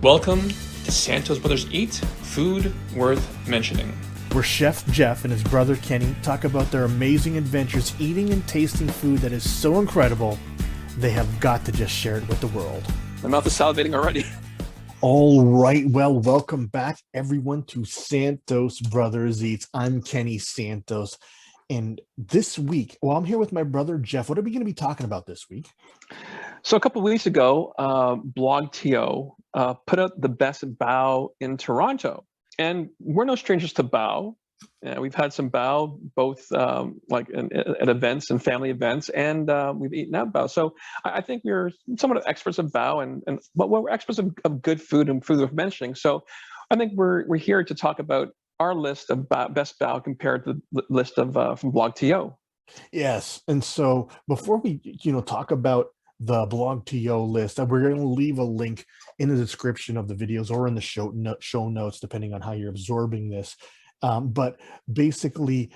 Welcome to Santos Brothers Eat, food worth mentioning. Where Chef Jeff and his brother Kenny talk about their amazing adventures eating and tasting food that is so incredible, they have got to just share it with the world. My mouth is salivating already. All right, well, welcome back everyone to Santos Brothers Eats. I'm Kenny Santos, and this week, well, I'm here with my brother Jeff. What are we going to be talking about this week? So a couple of weeks ago, BlogTO put out the best bao in Toronto. And we're no strangers to bao. We've had some bao, both at events and family events, and we've eaten out bao. So I think we're somewhat experts of bao, but we're experts of good food and food worth mentioning. So I think we're here to talk about our list of best bao compared to the list of from BlogTO. Yes, and so before we talk about the BlogTO list, we're going to leave a link in the description of the videos or in the show notes, depending on how you're absorbing this. But basically,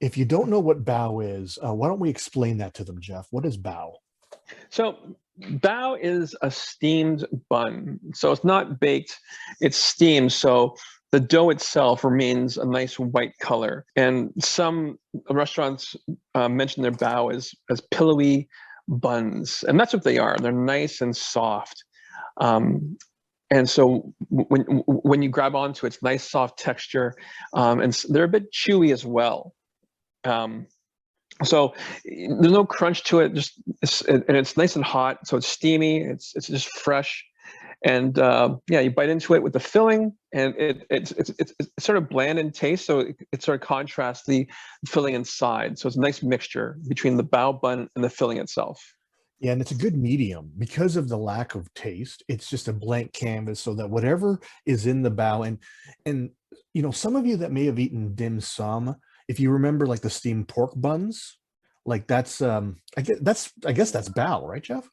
if you don't know what bao is, why don't we explain that to them, Jeff? What is bao? So bao is a steamed bun. So it's not baked, it's steamed. So the dough itself remains a nice white color. And some restaurants mention their bao as pillowy buns, and that's what they are. They're nice and soft, and so when you grab onto it, it's nice soft texture, and they're a bit chewy as well. So there's no crunch to it. And it's nice and hot, so it's steamy. It's just fresh, and you bite into it with the filling, and it's sort of bland in taste, so it sort of contrasts the filling inside. So it's a nice mixture between the bao bun and the filling itself. Yeah, and it's a good medium because of the lack of taste. It's just a blank canvas, so that whatever is in the bao, and some of you that may have eaten dim sum, if you remember like the steamed pork buns, like that's I guess that's bao, right, Jeff?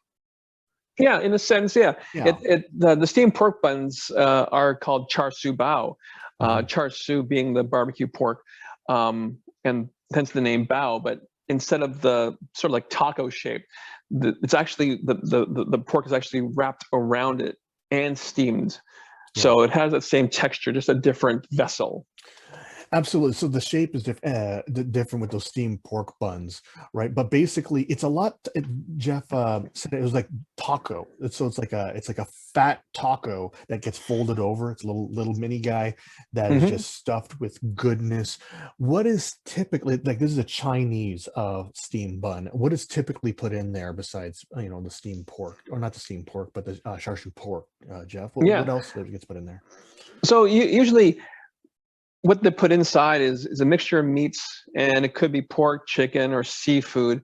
Yeah, in a sense, yeah. Yeah. The steamed pork buns are called char siu bao, char siu being the barbecue pork, and hence the name bao. But instead of the sort of like taco shape, it's actually the pork is actually wrapped around it and steamed. Yeah. So it has that same texture, just a different vessel. Absolutely. So the shape is different with those steamed pork buns, right? But basically, it's a lot. Jeff said it was like taco. So it's like a fat taco that gets folded over. It's a little mini guy that is just stuffed with goodness. What is typically, like, this is a Chinese steamed bun. What is typically put in there besides the steamed pork, or not the steamed pork, but the char siu pork? Jeff, what else gets put in there? So usually, what they put inside is a mixture of meats, and it could be pork, chicken, or seafood.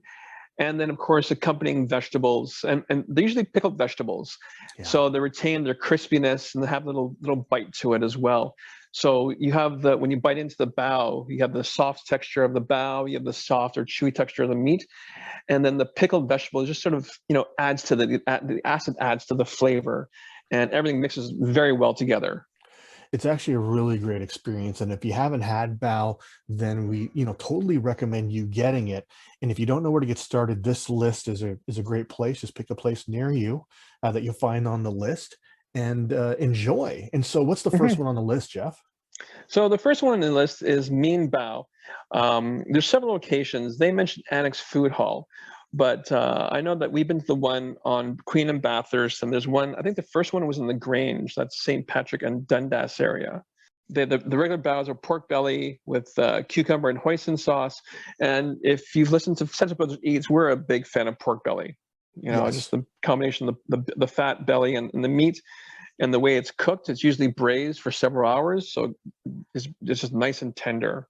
And then, of course, accompanying vegetables. And they're usually pickled vegetables. Yeah. So they retain their crispiness and they have a little bite to it as well. So you have when you bite into the bao, you have the soft texture of the bao, you have the soft or chewy texture of the meat. And then the pickled vegetable just sort of, adds to the acid adds to the flavor. And everything mixes very well together. It's actually a really great experience, and if you haven't had bao, then we totally recommend you getting it. And if you don't know where to get started, this list is a great place. Just pick a place near you that you'll find on the list and enjoy. And so what's the first one on the list, Jeff? So the first one on the list is Mean Bao. There's several locations. They mentioned Annex Food Hall, but I know that we've been to the one on Queen and Bathurst, and there's one, I think the first one was in the Grange, that's St. Patrick and Dundas area. The regular baos are pork belly with cucumber and hoisin sauce. And if you've listened to Santos Brothers Eats, we're a big fan of pork belly. Yes. Just the combination of the fat belly and the meat, and the way it's cooked, it's usually braised for several hours, so it's just nice and tender.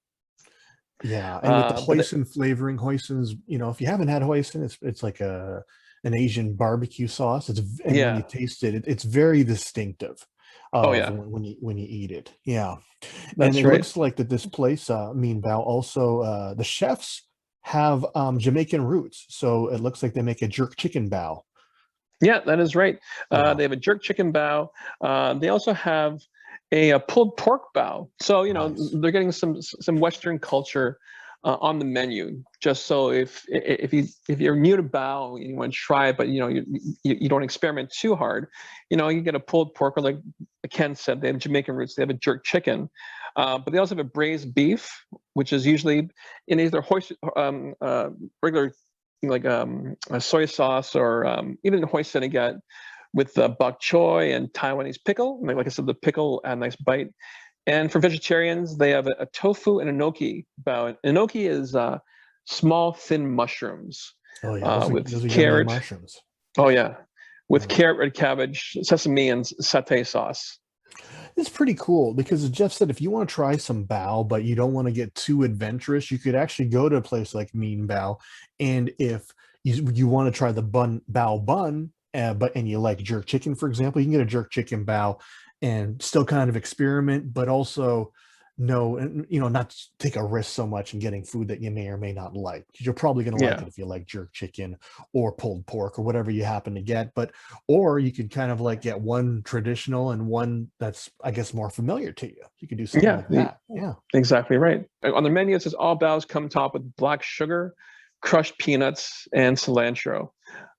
Yeah, and with the hoisin flavoring, hoisin's, if you haven't had hoisin, it's like an Asian barbecue sauce. When you taste it, it's very distinctive. When you eat it. Yeah. That's and it right. Looks like that this place, Mean Bao, also the chefs have Jamaican roots. So it looks like they make a jerk chicken bao. Yeah, that is right. Yeah. They have a jerk chicken bao. They also have a pulled pork bao. So Nice. they're getting some Western culture on the menu, just so if you're new to bao and you want to try it, but you don't experiment too hard, you get a pulled pork, or like Ken said, they have Jamaican roots. They have a jerk chicken, but they also have a braised beef, which is usually in either regular a soy sauce, or even hoisin again, with bok choy and Taiwanese pickle. Like I said, the pickle add a nice bite. And for vegetarians, they have a tofu and enoki bao. Enoki is small, thin mushrooms Oh yeah, those with are yummy carrot. mushrooms. Oh yeah, with Yeah. carrot, red cabbage, sesame, and satay sauce. It's pretty cool because, as Jeff said, if you want to try some bao, but you don't want to get too adventurous, you could actually go to a place like Mean Bao. And if you want to try the bao bun, and you like jerk chicken, for example, you can get a jerk chicken bao and still kind of experiment, but also not take a risk so much in getting food that you may or may not like. You're probably going to like Yeah. it if you like jerk chicken or pulled pork or whatever you happen to get. Or you could kind of like get one traditional and one that's, I guess, more familiar to you. You could do something like that. Yeah. Exactly right. On the menu, it says all baos come topped with black sugar, crushed peanuts, and cilantro.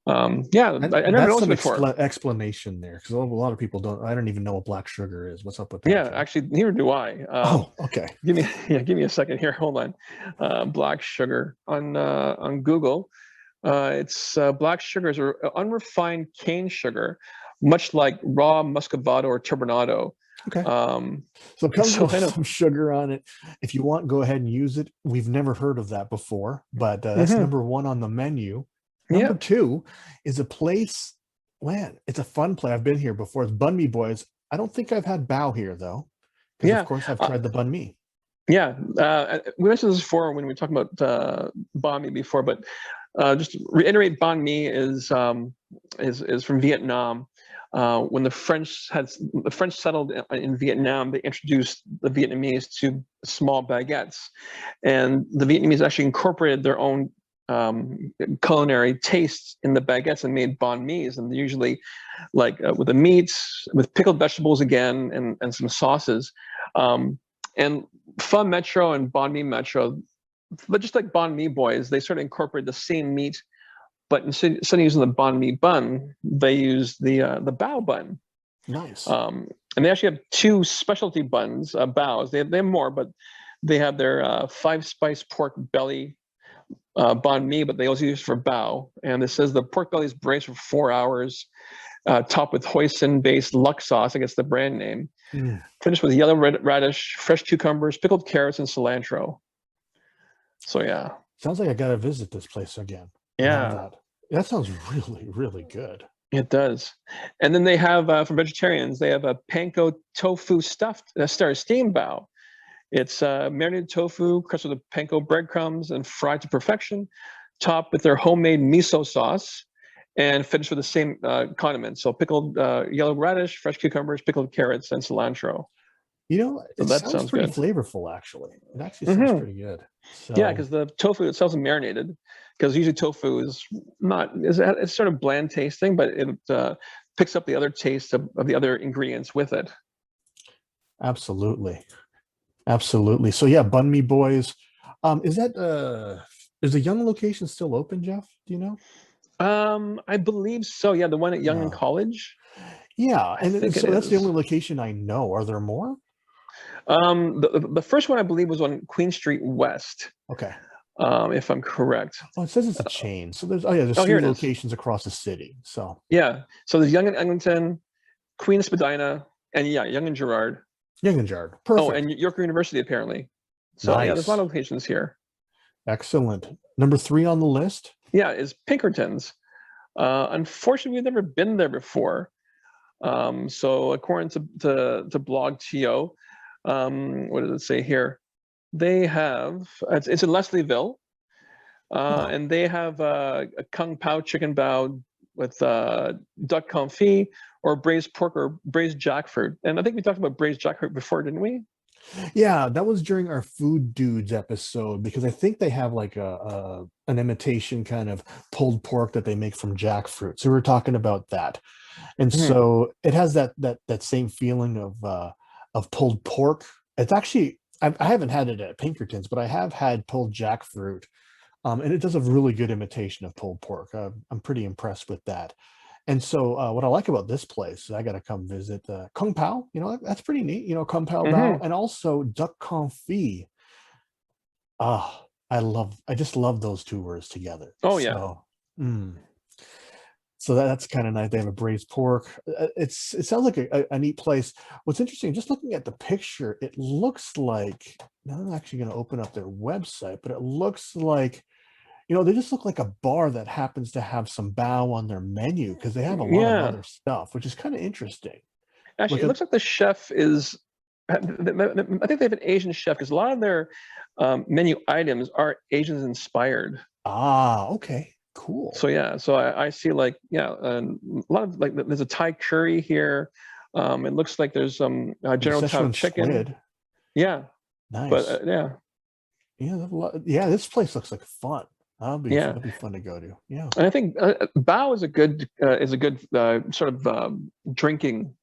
I never noticed some before. explanation there, because a lot of people don't. I don't even know what black sugar is. What's up with that? Yeah, actually, neither do I. Okay. Give me a second here. Hold on. Black sugar on Google. It's black sugar is unrefined cane sugar, much like raw muscovado or turbinado. Okay. So it comes with some sugar on it. If you want, go ahead and use it. We've never heard of that before, but that's number one on the menu. Number two is a place, man, it's a fun place. I've been here before. It's Banh Mi Boys. I don't think I've had bao here, though. Because, of course, I've tried the banh mi. Yeah. We mentioned this before when we talked about banh mi before, but just to reiterate, banh mi is from Vietnam. When the French settled in Vietnam, they introduced the Vietnamese to small baguettes, and the Vietnamese actually incorporated their own culinary tastes in the baguettes and made banh mi's, and usually like with the meats, with pickled vegetables again, and some sauces. And Pho Metro and Banh Mi Metro, but just like Banh Mi Boys, they sort of incorporate the same meat, but instead of using the banh mi bun, they use the bao bun. Nice. And they actually have two specialty buns, baos. They have more, but they have their 5-spice pork belly banh mi, but they also use it for bao. And it says the pork belly is braised for 4 hours, topped with hoisin-based luck sauce, I guess the brand name. Finished with yellow radish, fresh cucumbers, pickled carrots, and cilantro. So yeah. Sounds like I got to visit this place again. Yeah. That sounds really, really good. It does. And then they have, for vegetarians, they have a Panko tofu stuffed steamed bao. It's marinated tofu, crusted with panko breadcrumbs and fried to perfection, topped with their homemade miso sauce, and finished with the same condiments. So pickled yellow radish, fresh cucumbers, pickled carrots, and cilantro. It sounds pretty flavorful, actually. It actually sounds pretty good. So, yeah, because the tofu itself is marinated. Because usually tofu is it's sort of bland tasting, but it picks up the other taste of the other ingredients with it. Absolutely. So yeah, Banh Mi Boys. Is the Young location still open, Jeff? Do you know? I believe so. Yeah, the one at Young and College. Yeah, and so that's the only location I know. Are there more? The first one I believe was on Queen Street West. Okay. If I'm correct. Oh, it says it's a chain. So there's 3 locations across the city. So yeah, so there's Young and Eglinton, Queen Spadina, and Young and Girard. Young and Girard. Perfect. Oh, and York University apparently. So nice. Yeah, there's a lot of locations here. Excellent. Number 3 on the list. Yeah, is Pinkerton's. Unfortunately, we've never been there before. So according to Blog TO, what does it say here? They have it's in Leslieville, and they have a kung pao chicken bao with duck confit or braised pork or braised jackfruit. And I think we talked about braised jackfruit before, didn't we? Yeah, that was during our Food Dudes episode, because I think they have like an imitation kind of pulled pork that they make from jackfruit. So we were talking about that, and so it has that same feeling of pulled pork. It's actually, I haven't had it at Pinkerton's, but I have had pulled jackfruit, and it does a really good imitation of pulled pork. I'm pretty impressed with that. And so, what I like about this place, I got to come visit Kung Pao. That's pretty neat. Kung Pao Bao, Hmm. and also duck confit. Ah, I just love those two words together. Oh yeah. So, mm. So that's kind of nice. They have a braised pork. It sounds like a neat place. What's interesting, just looking at the picture, it looks like, now I'm actually going to open up their website, but it looks like, they just look like a bar that happens to have some bao on their menu because they have a lot of Yeah. other stuff, which is kind of interesting. Actually, Like it a looks like the chef is. I think they have an Asian chef because a lot of their menu items are Asians inspired. okay, cool. So yeah, so I see like a lot of like there's a Thai curry here. It looks like there's some The General Tso Szechuan chicken. squid, Yeah, but nice. yeah, Yeah, yeah, this place looks like fun. yeah. That'd be fun to go to. Yeah. And I think bao is a good sort of drinking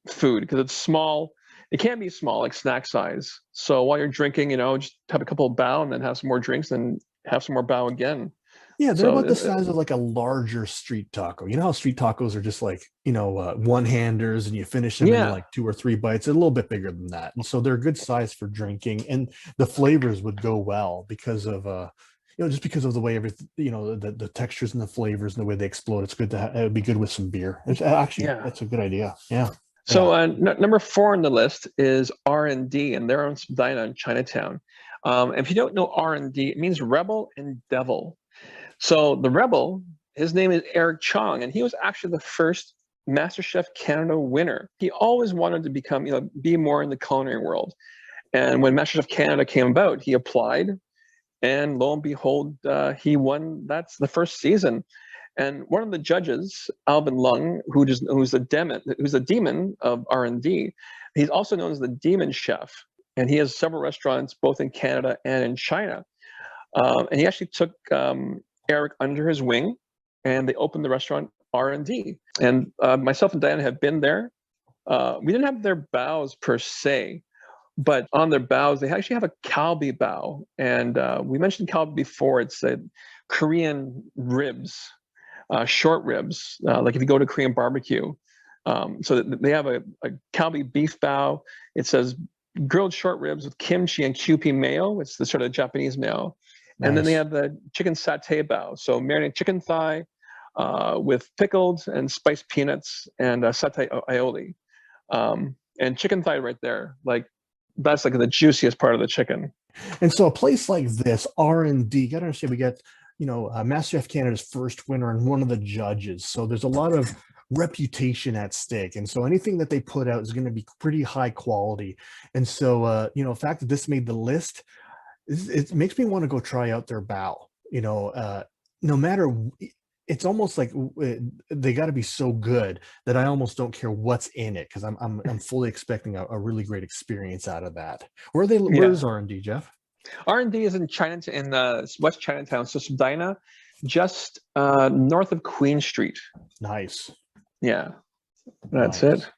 food because it's small. It can be small, like snack size. So while you're drinking, just have a couple of bao and then have some more drinks and have some more bao again. Yeah, they're So about the size of like a larger street taco. You know how street tacos are just like, one-handers and you finish them in yeah, like two or three bites. They're a little bit bigger than that. And so they're a good size for drinking. And the flavors would go well because of just because of the way everything, the textures and the flavors and the way they explode. It's good it would be good with some beer. It's actually yeah. that's a good idea. Yeah. So Yeah. number 4 on the list is R&D, and they're on Spadina in Chinatown. If you don't know R&D, it means rebel and devil. So the rebel, his name is Eric Chong, and he was actually the first MasterChef Canada winner. He always wanted to become, be more in the culinary world. And when MasterChef Canada came about, he applied, and lo and behold, he won. That's the first season. And one of the judges, Alvin Lung, who's the demon of R&D, he's also known as the Demon Chef, and he has several restaurants both in Canada and in China. And he actually took Eric under his wing, and they opened the restaurant R&D. And myself and Diana have been there. We didn't have their baos per se, but on their baos, they actually have a kalbi bao. And we mentioned kalbi before. It's a Korean ribs, short ribs, like if you go to Korean barbecue. So they have a kalbi beef bao. It says grilled short ribs with kimchi and kewpie mayo. It's the sort of Japanese mayo. And then they Nice. have the chicken satay bao. So marinated chicken thigh with pickled and spiced peanuts and satay aioli. And chicken thigh right there. Like that's like the juiciest part of the chicken. And so a place like this, R&D, you got to understand, we get, MasterChef Canada's first winner and one of the judges. So there's a lot of reputation at stake. And so anything that they put out is going to be pretty high quality. And so, the fact that this made the list, it makes me want to go try out their bao. No matter, it's almost like they got to be so good that I almost don't care what's in it because I'm fully expecting a really great experience out of that. Where Yeah. is R&D, Jeff? R&D is in Chinatown, in West Chinatown, so Spadina, just north of Queen Street. Nice. Yeah, that's Nice. it.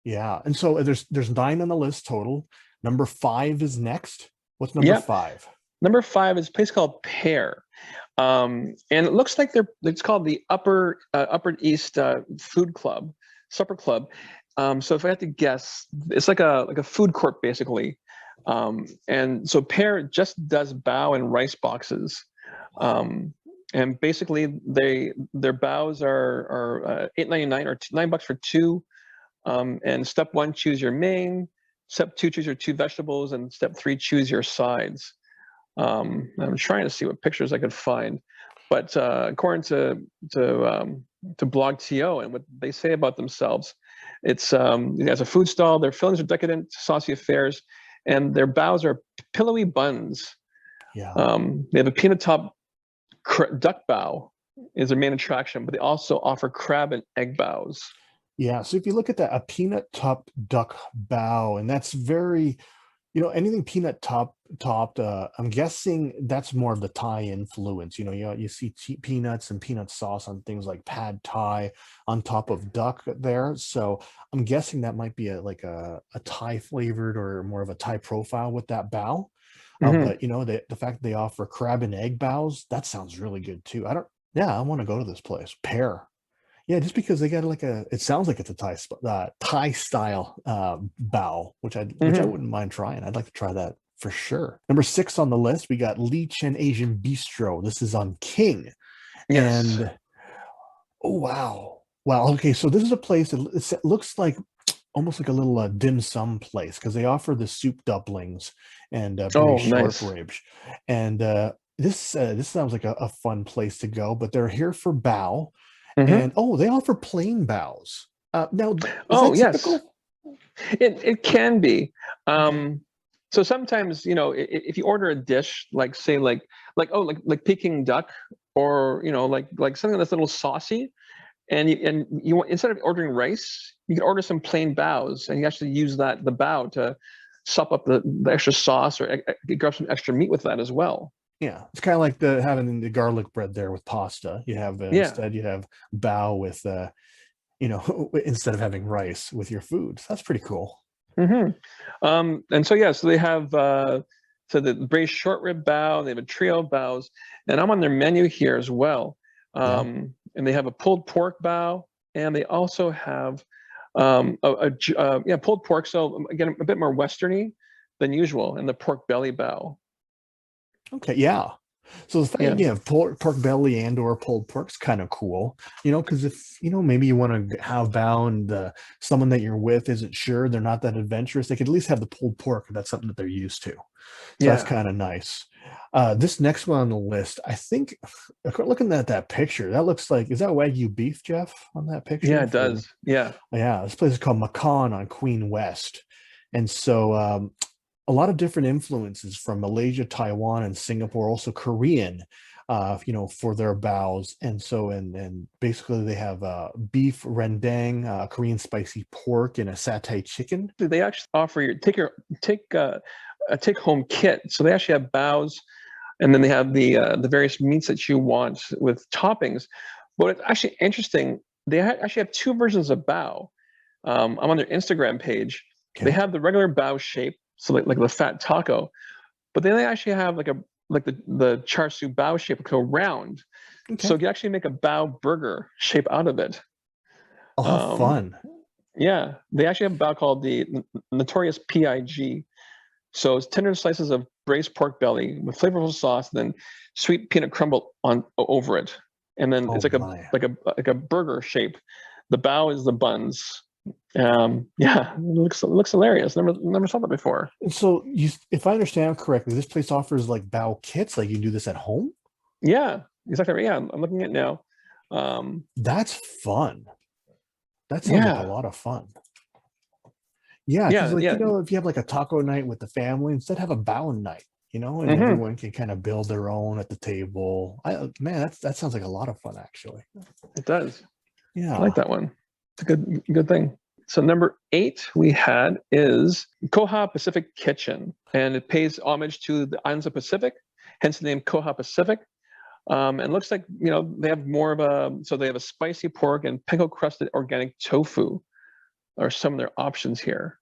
Yeah. And so there's 9 on the list total. Number 5 is next. What's number Yeah. 5? Number 5 is a place called Pear, and it looks like it's called the Upper East Food Club, Supper Club. So if I had to guess, it's like a food court basically. And so Pear just does bao and rice boxes. And basically their baos are $8.99 or $9 for 2. And step 1, choose your main. Step 2, choose your 2 vegetables, and step 3, choose your sides. I'm trying to see what pictures I could find, but according to Blog.to and what they say about themselves, it's as a food stall. Their fillings are decadent, saucy affairs, and their baos are pillowy buns. Yeah. They have a peanut top duck bao is their main attraction, but they also offer crab and egg baos. Yeah. So if you look at that, a peanut top duck bao, and that's very Anything peanut topped. I'm guessing that's more of the Thai influence. You see peanuts and peanut sauce on things like pad Thai on top of duck there. So I'm guessing that might be like a Thai flavored or more of a Thai profile with that bao. Hmm. But the fact that they offer crab and egg baos, that sounds really good too. I don't. Yeah, I want to go to this place. Pear. Yeah, just because they got it sounds like it's a Thai style bao, which I Hmm. wouldn't mind trying. I'd like to try that for sure. Number 6 on the list, we got Chen Asian Bistro. This is on King, Yes. and oh wow, wow. Okay, so this is a place that it looks like almost like a little dim sum place because they offer the soup dumplings and braised Oh, short nice. ribs, and this sounds like a fun place to go. But they're here for bao. Hmm. And oh, they offer plain bows. Now, is Oh, that yes. typical? It can be. Okay. So sometimes, if you order a dish, like say like Peking duck, or like something that's a little saucy, and you want, instead of ordering rice, you can order some plain bows, and you actually use the bao to sup up the extra sauce, or grab some extra meat with that as well. Yeah, it's kind of like the having the garlic bread there with pasta. You have Yeah. instead you have bao with instead of having rice with your food. So that's pretty cool. Hmm. And so yeah, so they have so the braised short rib bao, they have a trio of baos, and I'm on their menu here as well. Yeah. And they have a pulled pork bao, and they also have yeah, pulled pork. So again, a bit more westerny than usual, and the pork belly bao. Okay. Yeah. So the fact Yeah. you have pork belly and or pulled pork's kind of cool, because if maybe you want to have bound someone that you're with isn't sure, they're not that adventurous, they could at least have the pulled pork if that's something that they're used to. So that's Yeah. kind of nice. This next one on the list, I think, looking at that picture, that looks like, is that Wagyu beef, Jeff, on that Yeah, picture? it does. Yeah. Yeah, this place is called Macon on Queen West. And so a lot of different influences from Malaysia, Taiwan, and Singapore, also Korean, for their bows. And so, and basically they have beef rendang, Korean spicy pork, and a satay chicken. They actually offer a take home kit. So they actually have baos, and then they have the various meats that you want with toppings. But it's actually interesting. They actually have two versions of bao. I'm on their Instagram page. They Okay. have the regular bao shape, so like the fat taco, but then they actually have like the char siu bao shape, like a round. So Okay. you actually make a bao burger shape out of it. Oh, how Um, fun. yeah, they actually have a bao called the Notorious Pig. So it's tender slices of braised pork belly with flavorful sauce, then sweet peanut crumble on over it, and then Oh it's my. like a burger shape. The bao is the buns. Yeah, it looks hilarious. Never saw that before. And so if I understand correctly, this place offers like bao kits, like you can do this at home. Yeah, exactly right. Yeah, I'm looking at it now. Um, That's fun. That sounds like a yeah, lot of fun. Yeah, because yeah, yeah. if you have like a taco night with the family, instead have a bao night, and Hmm. everyone can kind of build their own at the table. Man, that sounds like a lot of fun actually. It does. I like Yeah. that one. It's a good thing. So number 8 we had is Koha Pacific Kitchen, and it pays homage to the islands of Pacific, hence the name Koha Pacific. And looks like they have more of so they have a spicy pork and panko crusted organic tofu are some of their options here.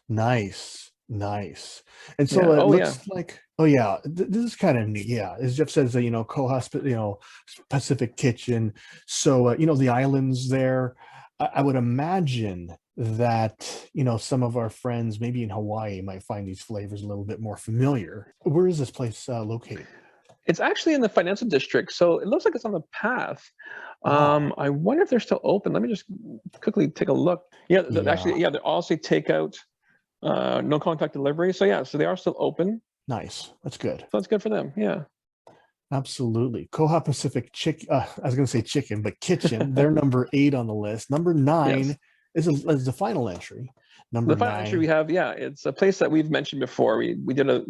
Nice. Nice. And so Yeah. it Oh yeah. looks like, oh yeah, this is kind of neat. Yeah. As Jeff says, co-hospital, Pacific Kitchen. So, the islands there, I would imagine that, some of our friends, maybe in Hawaii, might find these flavors a little bit more familiar. Where is this place located? It's actually in the financial district, so it looks like it's on the path. Ah, I wonder if they're still open. Let me just quickly take a look. Yeah, yeah. actually, yeah, they're also takeout, no contact delivery. So yeah, so they are still open. Nice. That's good. So that's good for them. Yeah. Absolutely. Koha Pacific I was going to say chicken, but kitchen. They're number 8 on the list. Number 9 Yes. is the final entry. Number The final entry we 9. have, yeah, it's a place that we've mentioned before. We did I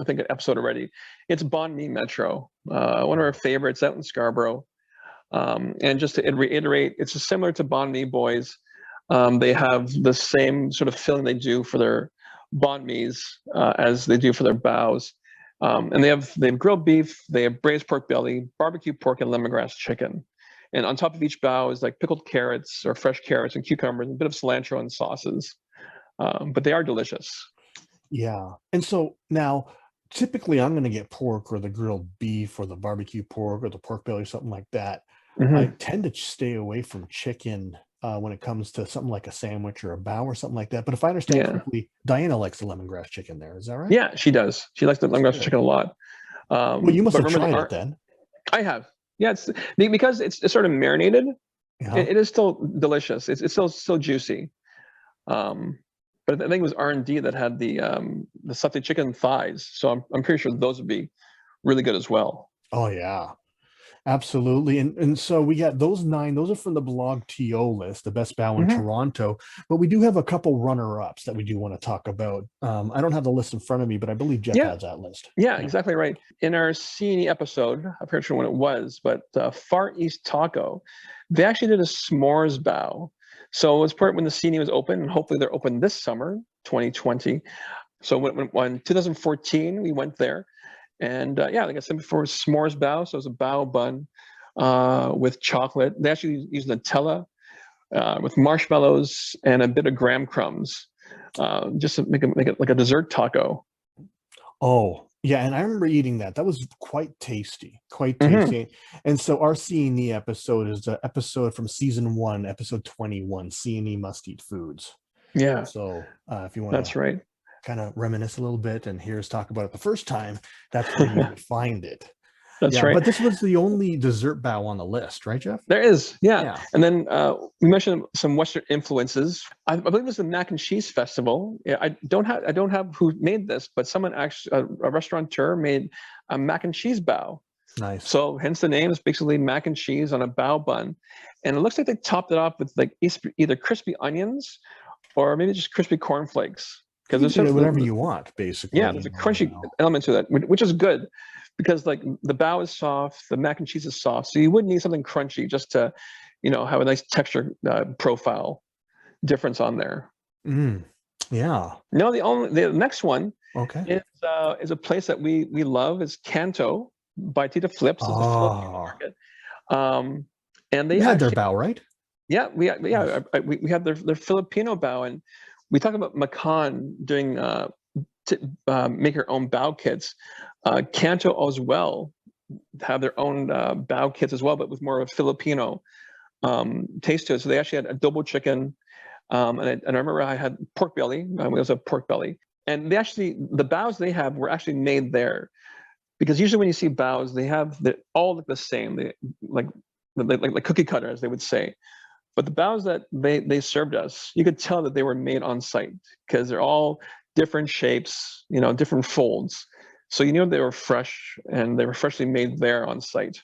think an episode already. It's Banh Mi Metro, one of our favorites out in Scarborough. And just to reiterate, it's similar to Banh Mi Boys. They have the same sort of filling they do for their banh mi's as they do for their baos. And they have grilled beef, they have braised pork belly, barbecue pork, and lemongrass chicken. And on top of each bao is like pickled carrots or fresh carrots and cucumbers, and a bit of cilantro and sauces. But they are delicious. Yeah. And so now, typically, I'm going to get pork or the grilled beef or the barbecue pork or the pork belly or something like that. I tend to stay away from chicken when it comes to something like a sandwich or a bao or something like that. But if I understand correctly, Diana likes the lemongrass chicken there. Is that right? Yeah, she does. She likes the lemongrass chicken a lot. Well, you must have tried it then. I have. Yeah, it's because it's sort of marinated. It is still delicious. It's still juicy. But I think it was R&D that had the satay chicken thighs. So I'm pretty sure those would be really good as well. Oh yeah, absolutely. And so we got those 9. Those are from the blog TO list, the best bao in Toronto. But we do have a couple runner-ups that we do want to talk about. I don't have the list in front of me, but I believe Jeff has that list. Yeah, exactly right. In our C&E episode, I'm pretty sure when it was, but Far East Taco, they actually did a s'mores bao. So it was part when the C&E was open, and hopefully they're open this summer, 2020. So when 2014, we went there. And like I said before, s'mores bao. So it was a bao bun with chocolate. They actually used Nutella with marshmallows and a bit of graham crumbs, just to make it like a dessert taco. Oh, yeah. And I remember eating that. That was quite tasty. And so our C&E episode is the episode from season 1, episode 21, C&E Must Eat Foods. Yeah. So if you want That's right. kind of reminisce a little bit and hear us talk about it the first time, that's where you would find it. That's right. But this was the only dessert bao on the list, right, Jeff? There is, yeah. And then we mentioned some Western influences. I believe it was the Mac and Cheese Festival. Yeah, I don't have who made this, but someone actually, a restaurateur made a mac and cheese bao. Nice. So hence the name is basically mac and cheese on a bao bun, and it looks like they topped it off with like either crispy onions or maybe just crispy cornflakes. Because there's whatever you want, basically. Yeah, there's a crunchy element to that, which is good. Because like the bao is soft, the mac and cheese is soft, so you would need something crunchy just to, have a nice texture profile difference on there. Yeah. No, the next one is a place that we love is Canto by Tita Flips. It's a Filipino market. And they had their bao, right? Yeah, we had their Filipino bao, and we talk about Macan doing make your own bao kits. Canto as well have their own bao kits as well, but with more of a Filipino taste to it. So they actually had adobo chicken, and I remember I had pork belly. We also have pork belly, and the baos they have were actually made there, because usually when you see baos, they all look the same. They like cookie cutter, as they would say. But the baos that they served us, you could tell that they were made on site, because they're all different shapes, different folds. So they were fresh, and they were freshly made there on site.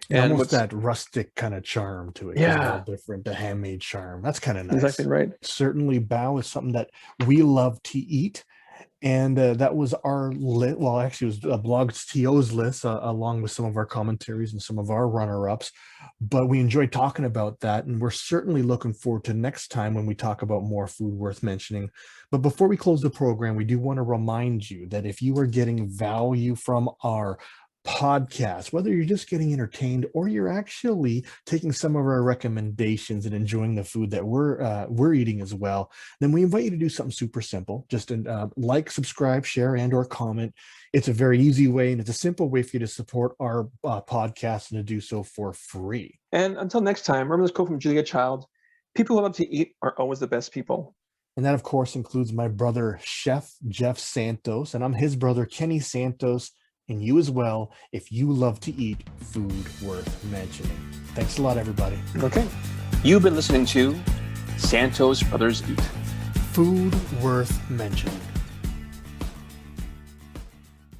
And almost that rustic kind of charm to it. Yeah. All different, the handmade charm. That's kind of nice. Exactly right. Certainly bao is something that we love to eat. And that was our list. Well, actually, it was Blog TO's list, along with some of our commentaries and some of our runner-ups. But we enjoyed talking about that, and we're certainly looking forward to next time when we talk about more food worth mentioning. But before we close the program, we do want to remind you that if you are getting value from our podcast, whether you're just getting entertained or you're actually taking some of our recommendations and enjoying the food that we're eating as well, then we invite you to do something super simple. Just like, subscribe, share, and or comment. It's a very easy way, and it's a simple way for you to support our podcast, and to do so for free. And until next time, remember this quote from Julia Child: "People who love to eat are always the best people." And that, of course, includes my brother, Chef Jeff Santos, and I'm his brother, Kenny Santos. And you as well, if you love to eat food worth mentioning. Thanks a lot, everybody. Okay. You've been listening to Santos Brothers Eat. Food worth mentioning.